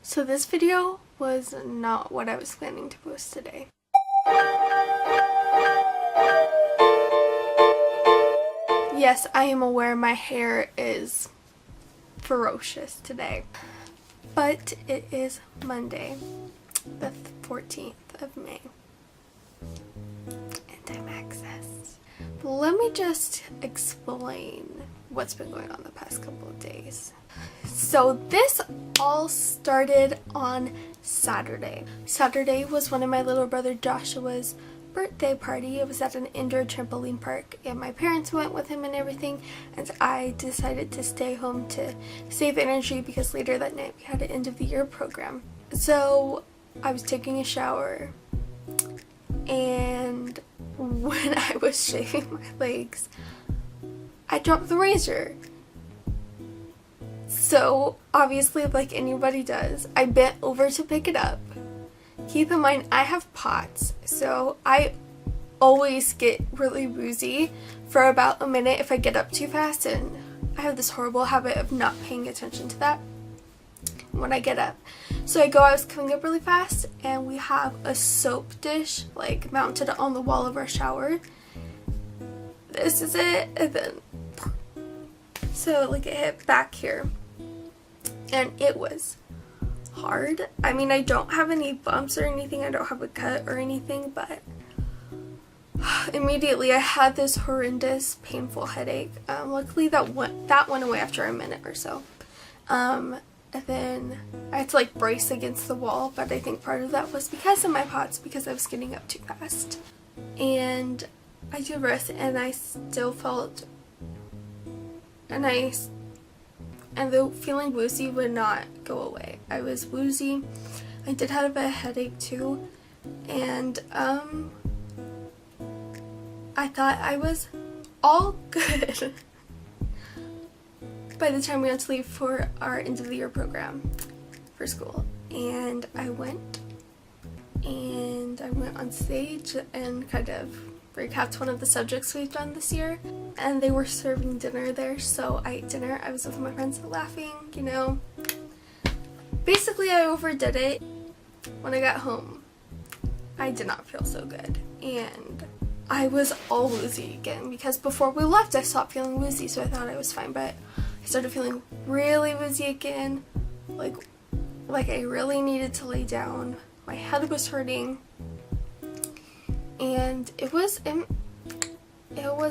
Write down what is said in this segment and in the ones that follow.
So this video was not what I was planning to post today. Yes, I am aware my hair is ferocious today, but it is Monday, the 14th of May, and I'm accessed. But let me just explain what's been going on the past couple of days. So this all started on Saturday. Saturday was one of my little brother Joshua's birthday party. It was at an indoor trampoline park and my parents went with him and everything, and I decided to stay home to save energy because later that night we had an end of the year program. So I was taking a shower, and when I was shaving my legs, I dropped the razor. So obviously, like anybody does, I bent over to pick it up. Keep in mind, I have POTS, so I always get really woozy for about a minute if I get up too fast, and I have this horrible habit of not paying attention to that when I get up. So I was coming up really fast, and we have a soap dish like mounted on the wall of our shower. This is it, and then so like it hit back here, and it was hard. I mean, I don't have any bumps or anything, I don't have a cut or anything, but immediately I had this horrendous painful headache. Luckily that went away after a minute or so. And then I had to like brace against the wall, but I think part of that was because of my POTS, because I was getting up too fast. And I did rest, and I still felt, and the feeling woozy would not go away. I was woozy. I did have a headache too, and I thought I was all good by the time we had to leave for our end of the year program for school. And I went on stage and kind of recapped one of the subjects we've done this year, and they were serving dinner there, so I ate dinner. I was with my friends laughing, you know. Basically, I overdid it. When I got home, I did not feel so good, and I was all woozy again, because before we left I stopped feeling woozy, so I thought I was fine, but I started feeling really woozy again, like I really needed to lay down. My head was hurting, and it was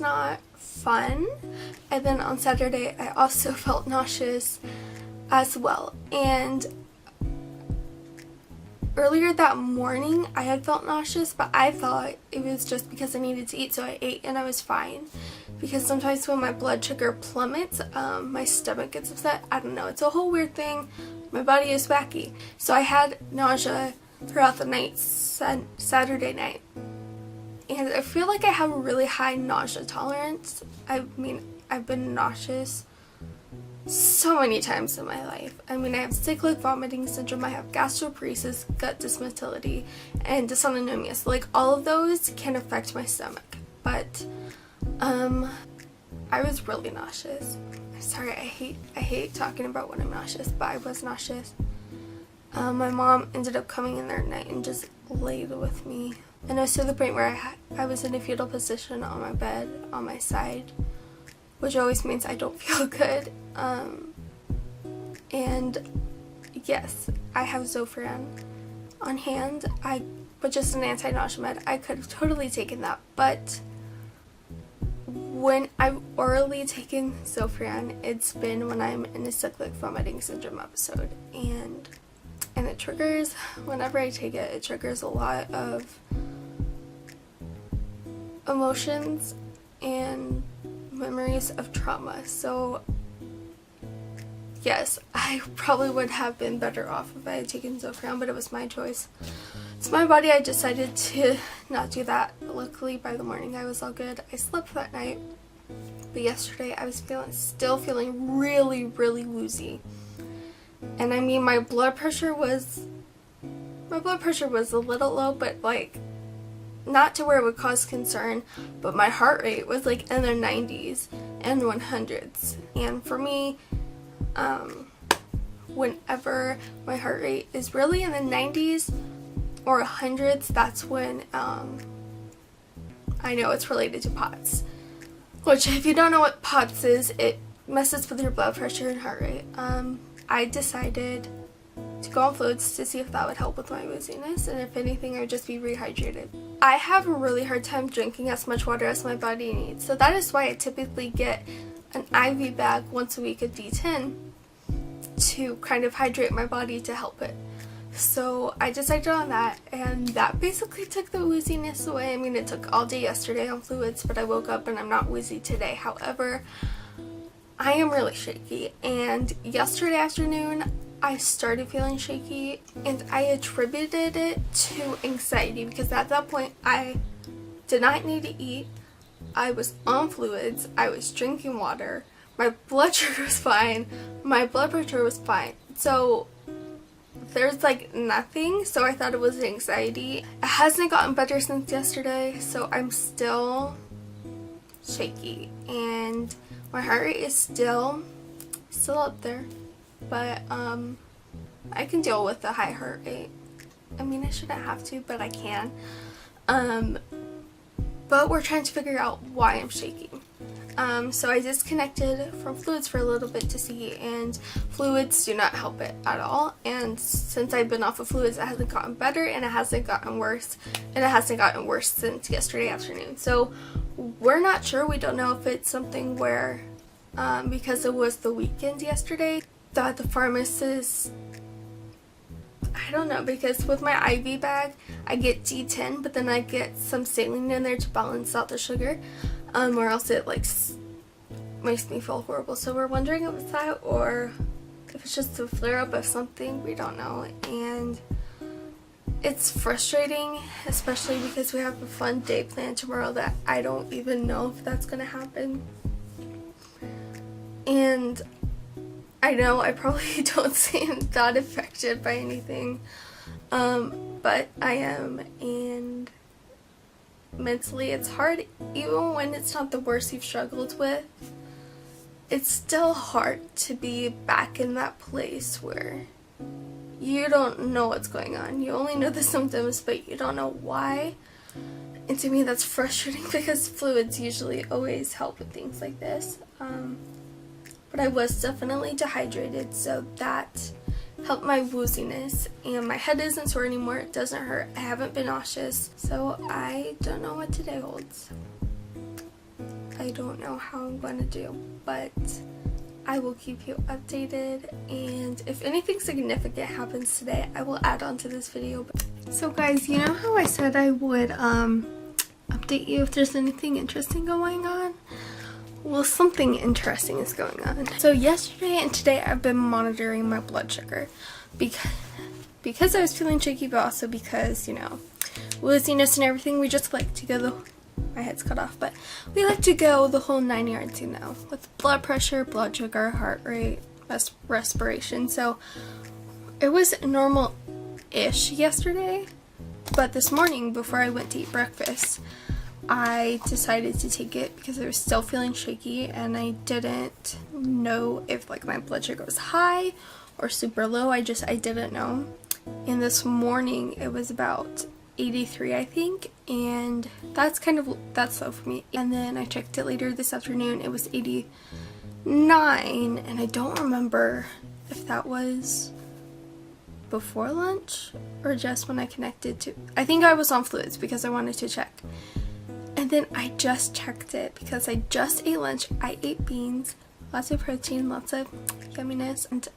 not fun. And then on Saturday I also felt nauseous as well, and earlier that morning I had felt nauseous, but I thought it was just because I needed to eat, so I ate and I was fine. Because sometimes when my blood sugar plummets, my stomach gets upset. I don't know, it's a whole weird thing. My body is wacky. So I had nausea throughout the night, Saturday night. And I feel like I have a really high nausea tolerance. I mean, I've been nauseous so many times in my life. I mean, I have cyclic vomiting syndrome, I have gastroparesis, gut dysmotility, and dysautonomia. So like all of those can affect my stomach. But I was really nauseous. I'm sorry, I hate talking about when I'm nauseous, but I was nauseous. My mom ended up coming in there at night and just laid with me. And it was to the point where I was in a fetal position on my bed, on my side, which always means I don't feel good. And yes, I have Zofran on hand, but just an anti-nausea med. I could have totally taken that, but when I've orally taken Zofran, it's been when I'm in a cyclic vomiting syndrome episode, and it triggers, whenever I take it, it triggers a lot of emotions and memories of trauma. So yes, I probably would have been better off if I had taken Zofran, but it was my choice. It's my body. I decided to not do that. Luckily by the morning I was all good. I slept that night, but yesterday I was still feeling really, really woozy. And I mean, my blood pressure was a little low, but like not to where it would cause concern, but my heart rate was like in the 90s and 100s. And for me, whenever my heart rate is really in the 90s or 100s, that's when I know it's related to POTS. Which, if you don't know what POTS is, it messes with your blood pressure and heart rate. I decided to go on fluids to see if that would help with my wooziness, and if anything, I would just be rehydrated. I have a really hard time drinking as much water as my body needs, so that is why I typically get an IV bag once a week of D10 to kind of hydrate my body to help it. So I decided on that, and that basically took the wooziness away. I mean, it took all day yesterday on fluids, but I woke up and I'm not woozy today. However, I am really shaky, and yesterday afternoon I started feeling shaky, and I attributed it to anxiety because at that point I did not need to eat. I was on fluids, I was drinking water, my blood sugar was fine, my blood pressure was fine. So there's like nothing, so I thought it was anxiety. It hasn't gotten better since yesterday, so I'm still shaky, and my heart rate is still up there, but I can deal with the high heart rate. I mean, I shouldn't have to, but I can. But we're trying to figure out why I'm shaking. So I disconnected from fluids for a little bit to see, and fluids do not help it at all. And since I've been off of fluids, it hasn't gotten better, and it hasn't gotten worse, and it hasn't gotten worse since yesterday afternoon. So we're not sure. We don't know if it's something where, because it was the weekend yesterday, that the pharmacist, I don't know, because with my IV bag, I get D10, but then I get some saline in there to balance out the sugar, or else it like makes me feel horrible. So we're wondering if it's that, or if it's just a flare-up of something. We don't know, and it's frustrating, especially because we have a fun day planned tomorrow that I don't even know if that's gonna happen. And I know I probably don't seem that affected by anything, but I am, and mentally it's hard. Even when it's not the worst you've struggled with, it's still hard to be back in that place where you don't know what's going on. You only know the symptoms, but you don't know why. And to me, that's frustrating because fluids usually always help with things like this. But I was definitely dehydrated, so that helped my wooziness, and my head isn't sore anymore. It doesn't hurt. I haven't been nauseous, so I don't know what today holds. I don't know how I'm going to do, but I will keep you updated, and if anything significant happens today, I will add on to this video. So guys, you know how I said I would update you if there's anything interesting going on? Well, something interesting is going on. So yesterday and today I've been monitoring my blood sugar because I was feeling shaky, but also because, you know, wooziness and everything. We just like to go my head's cut off, but we like to go the whole 9 yards, you know, with blood pressure, blood sugar, heart rate, respiration. So it was normal-ish yesterday, but this morning before I went to eat breakfast, I decided to take it because I was still feeling shaky, and I didn't know if like my blood sugar was high or super low. I didn't know. And this morning it was about 83, I think, and that's low for me. And then I checked it later this afternoon, it was 89, and I don't remember if that was before lunch or just when I connected to, I think I was on fluids because I wanted to check. And then I just checked it because I just ate lunch. I ate beans, lots of protein, lots of yumminess, and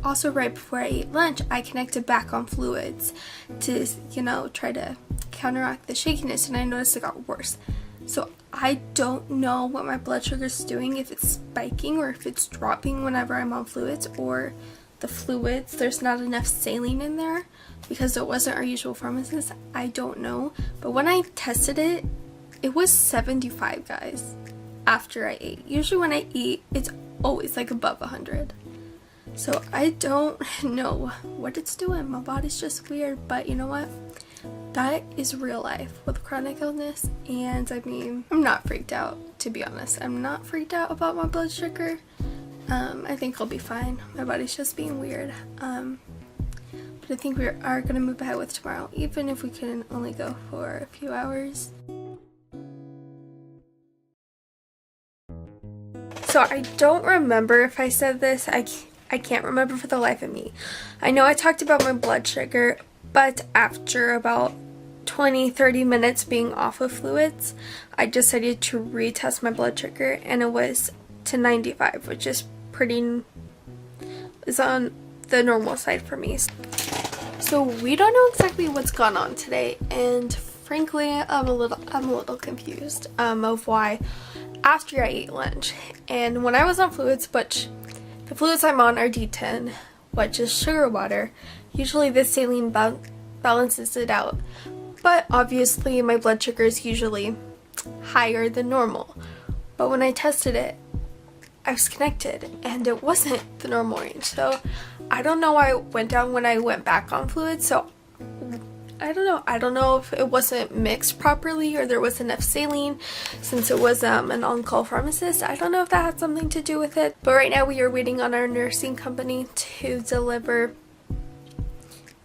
also right before I ate lunch, I connected back on fluids to, you know, try to counteract the shakiness, and I noticed it got worse. So I don't know what my blood sugar is doing, if it's spiking or if it's dropping whenever I'm on fluids, or the fluids, there's not enough saline in there because it wasn't our usual pharmacist. I don't know. But when I tested it, it was 75, guys, after I ate. Usually when I eat, it's always like above 100. So I don't know what it's doing. My body's just weird, but you know what? That is real life with chronic illness, and I mean, I'm not freaked out, to be honest. I'm not freaked out about my blood sugar. I think I'll be fine. My body's just being weird. But I think we are going to move ahead with tomorrow, even if we can only go for a few hours. So I don't remember if I said this. I can't remember for the life of me. I know I talked about my blood sugar, but after about 20-30 minutes being off of fluids, I decided to retest my blood sugar, and it was to 95, which is is on the normal side for me. So we don't know exactly what's gone on today, and frankly, I'm a little confused of why after I ate lunch and when I was on fluids, which the fluids I'm on are D10, which is sugar water. Usually the saline balances it out, but obviously my blood sugar is usually higher than normal. But when I tested it, I was connected and it wasn't the normal range. So I don't know why it went down when I went back on fluids. So I don't know if it wasn't mixed properly or there was enough saline since it was an on-call pharmacist. I don't know if that had something to do with it. But right now we are waiting on our nursing company to deliver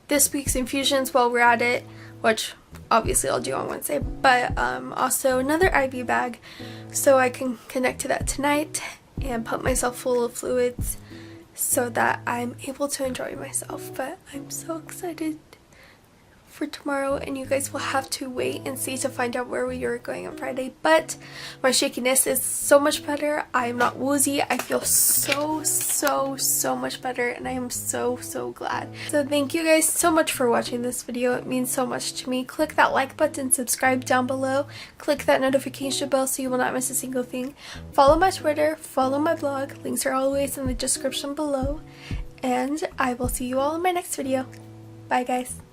this week's infusions while we're at it, which obviously I'll do on Wednesday, but also another IV bag so I can connect to that tonight and pump myself full of fluids so that I'm able to enjoy myself. But I'm so excited for tomorrow, and you guys will have to wait and see to find out where we are going on Friday. But my shakiness is so much better. I am not woozy. I feel so much better, and I am so glad. So thank you guys so much for watching this video. It means so much to me. Click that like button, subscribe down below, click that notification bell so you will not miss a single thing. Follow my Twitter, follow my blog, links are always in the description below, and I will see you all in my next video. Bye guys.